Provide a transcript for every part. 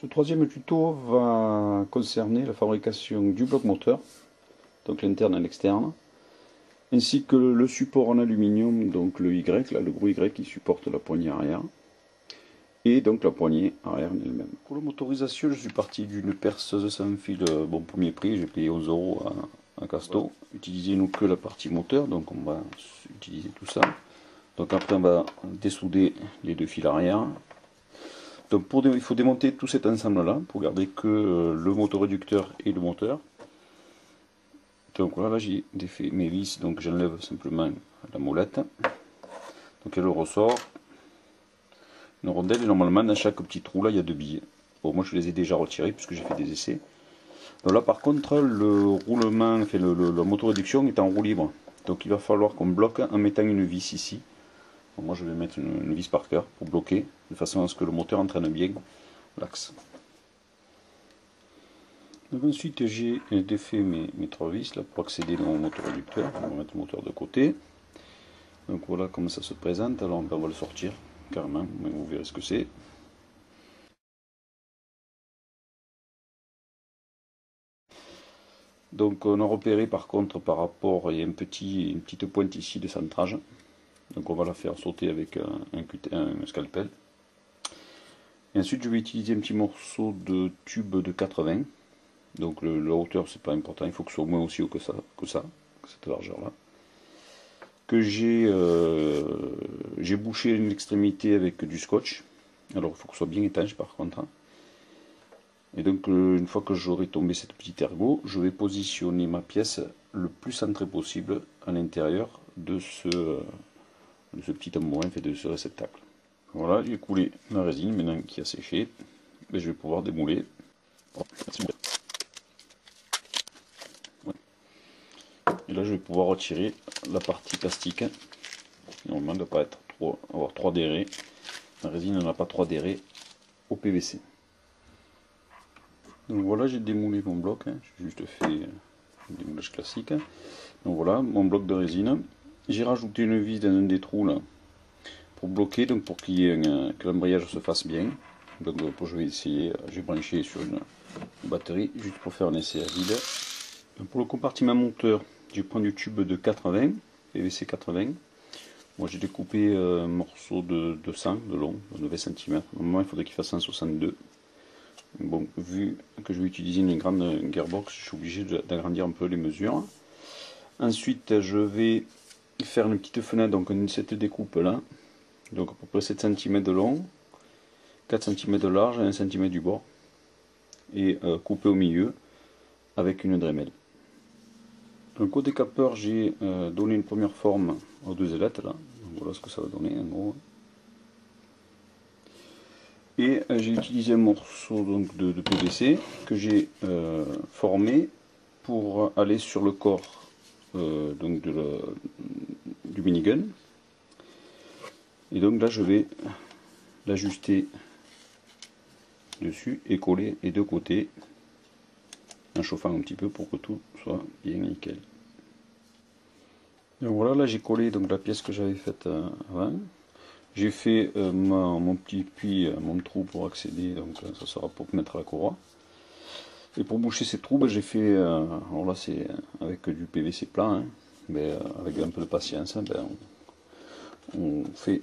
Ce troisième tuto va concerner la fabrication du bloc moteur, donc l'interne et l'externe, ainsi que le support en aluminium, donc le Y, là, le gros Y qui supporte la poignée arrière, et donc la poignée arrière elle-même. Pour la motorisation, je suis parti d'une perceuse sans fil, bon premier prix, j'ai payé 11 euros à Casto. Voilà. Utiliser nous que la partie moteur, donc on va utiliser tout ça. Donc après on va dessouder les deux fils arrière. Donc il faut démonter tout cet ensemble là pour garder que le motoréducteur et le moteur. Donc voilà, là j'ai défait mes vis, donc j'enlève simplement la molette. Donc il y a le ressort, une rondelle, et normalement dans chaque petit trou là il y a deux billes. Bon, moi je les ai déjà retirés puisque j'ai fait des essais. Donc là par contre le roulement, enfin la motoréduction est en roue libre. Donc il va falloir qu'on bloque en mettant une vis ici. Bon, moi je vais mettre une vis par cœur pour bloquer, de façon à ce que le moteur entraîne bien l'axe. Donc ensuite j'ai défait mes trois vis là pour accéder au motoréducteur. On va mettre le moteur de côté. Donc voilà comment ça se présente. Alors on va le sortir carrément, mais vous verrez ce que c'est. Donc on a repéré par contre par rapport, il y a une petite pointe ici de centrage. Donc on va la faire sauter avec un scalpel. Et ensuite je vais utiliser un petit morceau de tube de 80. Donc la hauteur c'est pas important, il faut que ce soit au moins aussi haut que cette largeur là. Que j'ai bouché une extrémité avec du scotch. Alors il faut que ce soit bien étanche par contre. Et donc une fois que j'aurai tombé cette petite ergot, je vais positionner ma pièce le plus centré possible à l'intérieur de ce petit embouin fait de ce réceptacle. Voilà, j'ai coulé la résine maintenant qui a séché, et je vais pouvoir démouler. Et là je vais pouvoir retirer la partie plastique. Normalement il ne doit pas avoir trop adhéré. La résine n'a pas trop adhéré au PVC. Donc voilà, j'ai démoulé mon bloc, j'ai juste fait un démoulage classique. Donc voilà, mon bloc de résine. J'ai rajouté une vis dans un des trous là pour bloquer, donc pour que l'embrayage se fasse bien. Donc je vais essayer, j'ai branché sur une batterie juste pour faire un essai à vide. Donc pour le compartiment moteur, je prends du tube de 80, PVC 80. Moi j'ai découpé un morceau de 100 de long, de 20 cm. Normalement il faudrait qu'il fasse 162. Bon, vu que je vais utiliser une grande gearbox, je suis obligé d'agrandir un peu les mesures. Ensuite, je vais faire une petite fenêtre, donc cette découpe là, donc à peu près 7 cm de long, 4 cm de large et 1 cm du bord, et couper au milieu avec une Dremel. Donc au décapeur, j'ai donné une première forme aux deux ailettes là, donc voilà ce que ça va donner en gros. Et j'ai utilisé un morceau donc, de PVC que j'ai formé pour aller sur le corps donc du minigun. Et donc là je vais l'ajuster dessus et coller les deux côtés en chauffant un petit peu pour que tout soit bien nickel. Donc voilà, là j'ai collé donc la pièce que j'avais faite avant. J'ai fait mon petit puits, mon trou pour accéder, donc ça sera pour mettre la courroie. Et pour boucher ces trous, j'ai fait, alors là c'est avec du PVC plat, hein, mais avec un peu de patience, on fait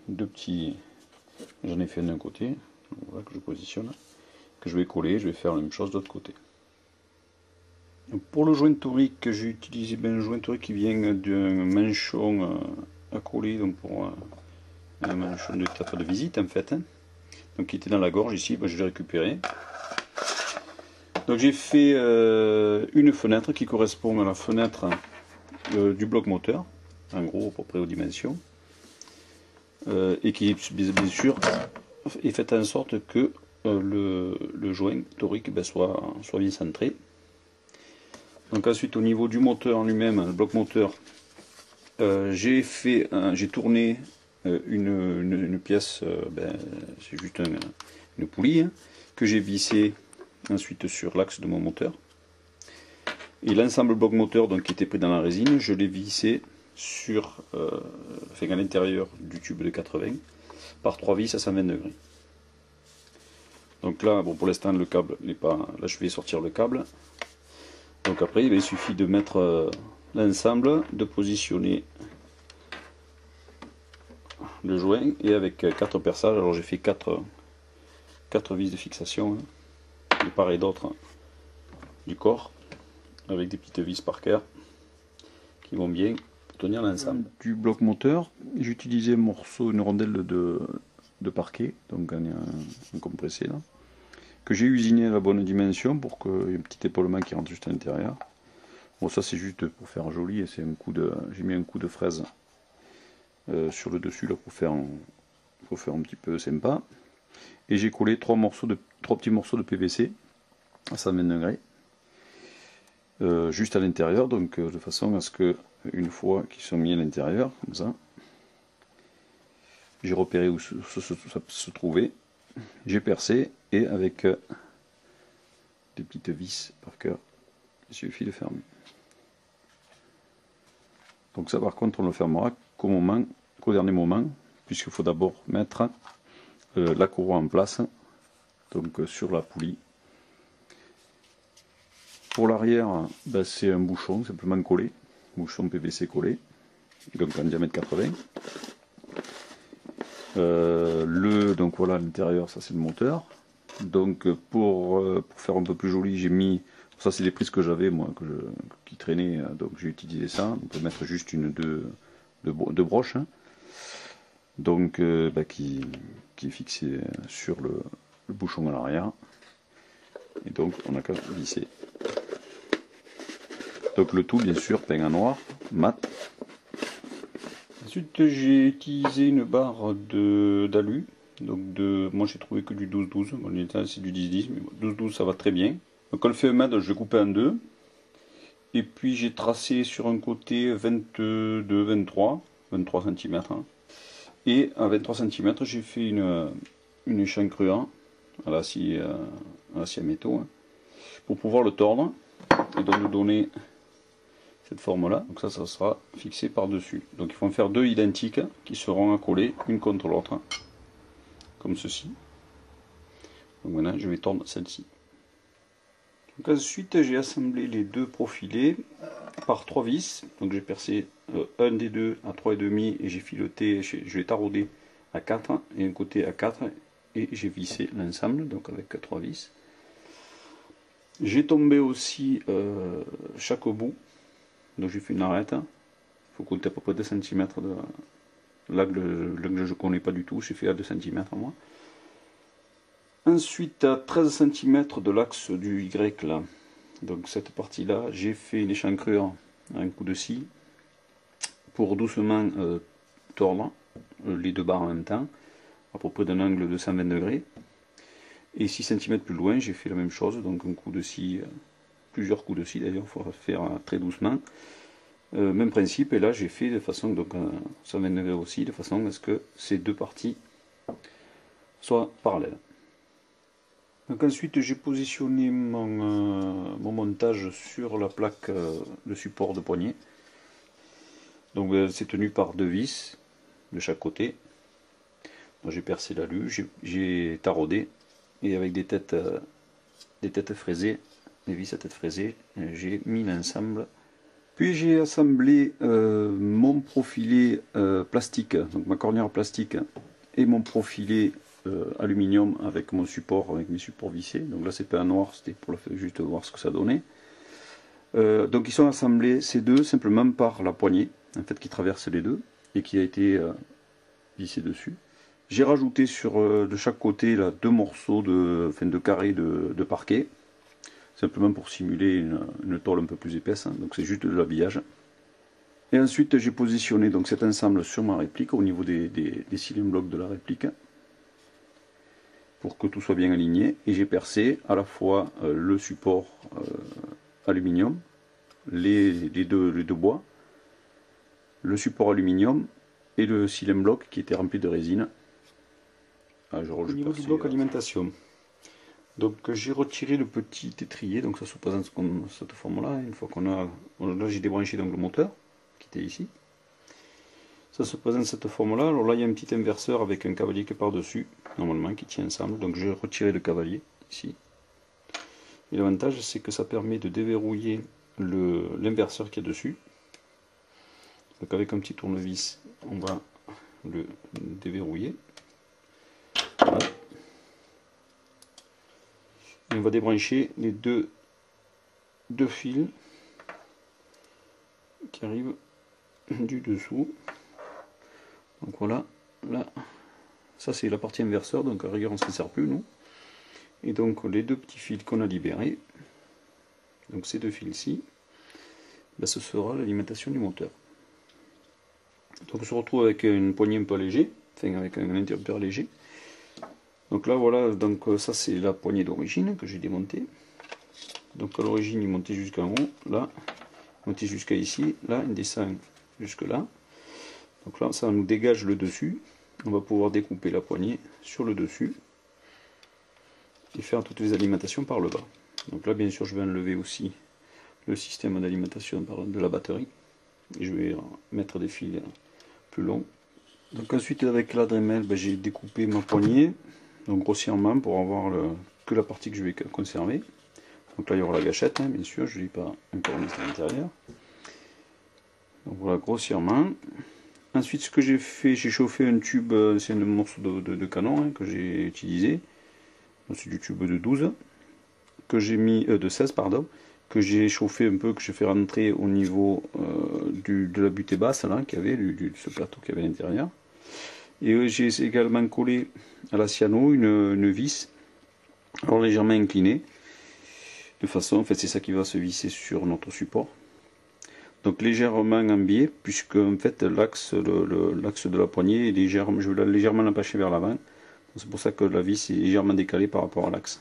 deux petits, j'en ai fait un d'un côté, voilà, que je positionne, que je vais coller, je vais faire la même chose de l'autre côté. Donc pour le joint torique, j'ai utilisé un joint torique qui vient d'un manchon à coller, donc pour un manchon de carte de visite en fait, hein. Donc qui était dans la gorge ici, je l'ai récupéré. Donc j'ai fait une fenêtre qui correspond à la fenêtre du bloc moteur, en gros à peu près aux dimensions, et qui bien sûr est faite en sorte que le joint torique soit bien centré. Donc ensuite au niveau du moteur en lui-même, le bloc moteur, j'ai tourné une pièce, c'est juste une poulie, hein, que j'ai vissée ensuite sur l'axe de mon moteur. Et l'ensemble bloc moteur donc, qui était pris dans la résine, je l'ai vissé sur, à l'intérieur du tube de 80 par 3 vis à 120 degrés. Donc là, bon, pour l'instant, le câble n'est pas... Là, je vais sortir le câble. Donc après, il suffit de mettre l'ensemble, de positionner le joint, et avec 4 perçages, alors j'ai fait 4 vis de fixation, hein, de part et d'autre du corps, avec des petites vis par cœur qui vont bien pour tenir l'ensemble. Du bloc moteur, j'ai utilisé un morceau, une rondelle de parquet, donc un compressé là, que j'ai usiné à la bonne dimension pour qu'il y ait un petit épaulement qui rentre juste à l'intérieur. Bon, ça c'est juste pour faire joli, et c'est un coup de, j'ai mis un coup de fraise sur le dessus là pour faire un petit peu sympa. Et j'ai collé trois petits morceaux de PVC à 120 degrés juste à l'intérieur, donc de façon à ce que une fois qu'ils sont mis à l'intérieur, comme ça, j'ai repéré où ça se trouvait, j'ai percé, et avec des petites vis par cœur, il suffit de fermer. Donc ça par contre on le fermera qu'au dernier moment, puisqu'il faut d'abord mettre la courroie en place, donc sur la poulie. Pour l'arrière, ben, c'est un bouchon simplement collé, bouchon PVC collé, donc en diamètre 80. Donc voilà, l'intérieur, ça c'est le moteur. Donc pour faire un peu plus joli, j'ai mis, ça c'est les prises que j'avais moi, qui traînaient, donc j'ai utilisé ça. On peut mettre juste deux broches, hein. Donc bah, qui est fixé sur le bouchon à l'arrière, et donc on n'a qu'à visser. Donc le tout bien sûr peint en noir, mat. Ensuite j'ai utilisé une barre d'alu, donc moi j'ai trouvé que du 12-12, bon, c'est du 10-10, mais 12-12 ça va très bien. Donc on le fait un mètre, je coupe en deux, et puis j'ai tracé sur un côté 22-23 cm, hein. Et à 23 cm j'ai fait une échancrure à l'acier à métaux, hein, pour pouvoir le tordre et donc nous donner cette forme là. Donc ça sera fixé par dessus, donc il faut en faire deux identiques qui seront accolés une contre l'autre comme ceci. Donc maintenant je vais tordre celle-ci. Donc ensuite j'ai assemblé les deux profilés par 3 vis, donc j'ai percé un des deux à 3,5 et j'ai fileté, je l'ai taraudé à 4 et un côté à 4, et j'ai vissé l'ensemble donc avec 3 vis. J'ai tombé aussi chaque bout, donc j'ai fait une arête, il faut compter à peu près 2 cm de l'angle, je ne connais pas du tout, j'ai fait à 2 cm moi. Ensuite à 13 cm de l'axe du Y là, donc cette partie là, j'ai fait une échancrure à un coup de scie pour doucement tordre les deux barres en même temps, à peu près d'un angle de 120 degrés. Et 6 cm plus loin, j'ai fait la même chose, donc un coup de scie, plusieurs coups de scie d'ailleurs, il faut faire très doucement. Même principe, et là j'ai fait de façon, donc 120 degrés aussi, de façon à ce que ces deux parties soient parallèles. Donc ensuite j'ai positionné mon montage sur la plaque de support de poignet. Donc c'est tenu par 2 vis de chaque côté. J'ai percé l'alu, j'ai taraudé, et avec des têtes fraisées, des vis à tête fraisée, j'ai mis l'ensemble. Puis j'ai assemblé mon profilet plastique, donc ma cornière plastique, et mon profilet aluminium avec mon support, avec mes supports vissés. Donc là c'est pas un noir, c'était pour juste voir ce que ça donnait. Donc ils sont assemblés ces deux simplement par la poignée, en fait, qui traverse les deux et qui a été vissé dessus. J'ai rajouté de chaque côté là, deux morceaux de carrés de parquet, simplement pour simuler une tôle un peu plus épaisse, hein, donc c'est juste de l'habillage. Et ensuite j'ai positionné donc cet ensemble sur ma réplique au niveau des cylindres blocs de la réplique, pour que tout soit bien aligné, et j'ai percé à la fois le support aluminium, les deux bois, le support aluminium et le cylindre bloc qui était rempli de résine. Au niveau du bloc alimentation, donc j'ai retiré le petit étrier, donc ça se présente comme cette forme là. Une fois qu'on a, là j'ai débranché donc le moteur qui était ici, Ça se présente de cette forme-là. Alors là, il y a un petit inverseur avec un cavalier qui est par-dessus, normalement, qui tient ensemble. Donc je vais retirer le cavalier, ici. Et l'avantage, c'est que ça permet de déverrouiller l'inverseur qui est dessus. Donc avec un petit tournevis, on va le déverrouiller. Voilà. Et on va débrancher les deux fils qui arrivent du dessous. Donc voilà, là, ça c'est la partie inverseur, donc à rigueur on ne s'en sert plus nous. Et donc les deux petits fils qu'on a libérés, donc ces deux fils-ci, ben, ce sera l'alimentation du moteur. Donc on se retrouve avec une poignée un peu léger, enfin avec un interrupteur léger. Donc là voilà, donc ça c'est la poignée d'origine que j'ai démontée. Donc à l'origine il montait jusqu'en haut, là, il montait jusqu'à ici, là il descend jusque là. Donc là ça nous dégage le dessus, on va pouvoir découper la poignée sur le dessus et faire toutes les alimentations par le bas. Donc là bien sûr je vais enlever aussi le système d'alimentation de la batterie et je vais mettre des fils plus longs. Donc ensuite avec la Dremel, ben, j'ai découpé ma poignée, donc grossièrement pour avoir que la partie que je vais conserver. Donc là il y aura la gâchette, hein, bien sûr, je ne l'ai pas encore mise à l'intérieur. Donc voilà grossièrement. Ensuite ce que j'ai fait, j'ai chauffé un tube, c'est un morceau de canon hein, que j'ai utilisé. C'est du tube de 12 que j'ai mis de 16 pardon, que j'ai chauffé un peu, que j'ai fait rentrer au niveau de la butée basse là qu'il y avait, ce plateau qu'il y avait à l'intérieur. Et j'ai également collé à la cyano une vis, alors légèrement inclinée, de façon, en fait c'est ça qui va se visser sur notre support. Donc légèrement en biais, puisque en fait l'axe de la poignée est légèrement, je vais légèrement la pencher vers l'avant. C'est pour ça que la vis est légèrement décalée par rapport à l'axe.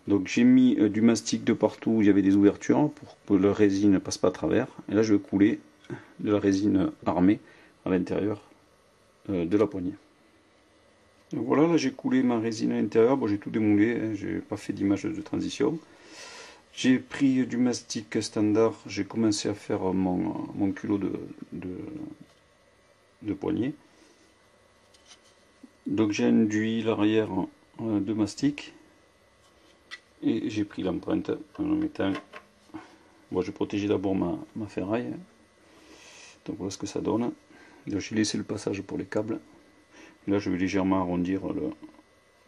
Donc j'ai mis du mastic de partout où il y avait des ouvertures pour que la résine ne passe pas à travers. Et là je vais couler de la résine armée à l'intérieur de la poignée. Donc voilà, là j'ai coulé ma résine à l'intérieur. Bon, j'ai tout démoulé, hein, j'ai pas fait d'image de transition. J'ai pris du mastic standard, j'ai commencé à faire mon culot de poignée. Donc j'ai induit l'arrière de mastic et j'ai pris l'empreinte en le mettant. Bon, j'ai protégé d'abord ma ferraille. Donc voilà ce que ça donne. Donc j'ai laissé le passage pour les câbles. Et là je vais légèrement arrondir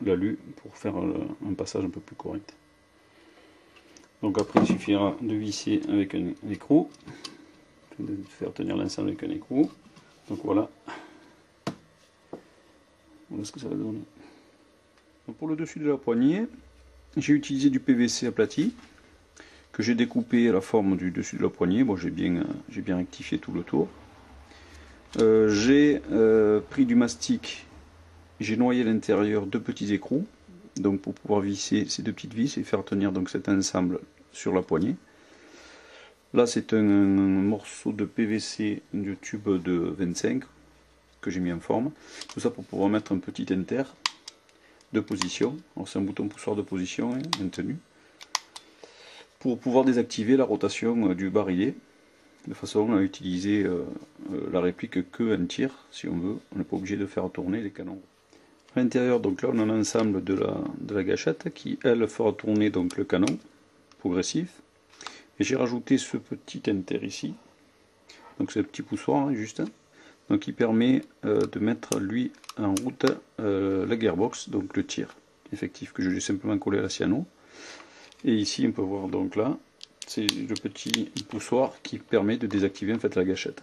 l'alu pour faire un passage un peu plus correct. Donc après il suffira de visser avec un écrou, de faire tenir l'ensemble avec un écrou. Donc voilà. Voilà ce que ça va donner. Donc pour le dessus de la poignée, j'ai utilisé du PVC aplati que j'ai découpé à la forme du dessus de la poignée. Bon, j'ai bien rectifié tout le tour. J'ai pris du mastic, j'ai noyé à l'intérieur deux petits écrous, donc pour pouvoir visser ces deux petites vis et faire tenir donc cet ensemble sur la poignée. Là c'est un morceau de PVC du tube de 25 que j'ai mis en forme. Tout ça pour pouvoir mettre un petit inter de position. Alors c'est un bouton poussoir de position hein, maintenu. Pour pouvoir désactiver la rotation du barillet, de façon à utiliser la réplique que un tir si on veut. On n'est pas obligé de faire tourner les canons. À l'intérieur, donc là on a l'ensemble de la gâchette qui elle fera tourner donc le canon progressif. Et j'ai rajouté ce petit inter ici. Donc c'est le petit poussoir hein, juste. Donc il permet de mettre lui en route la gearbox, donc le tir effectif que je vais simplement coller à la cyano. Et ici on peut voir donc là, c'est le petit poussoir qui permet de désactiver en fait la gâchette.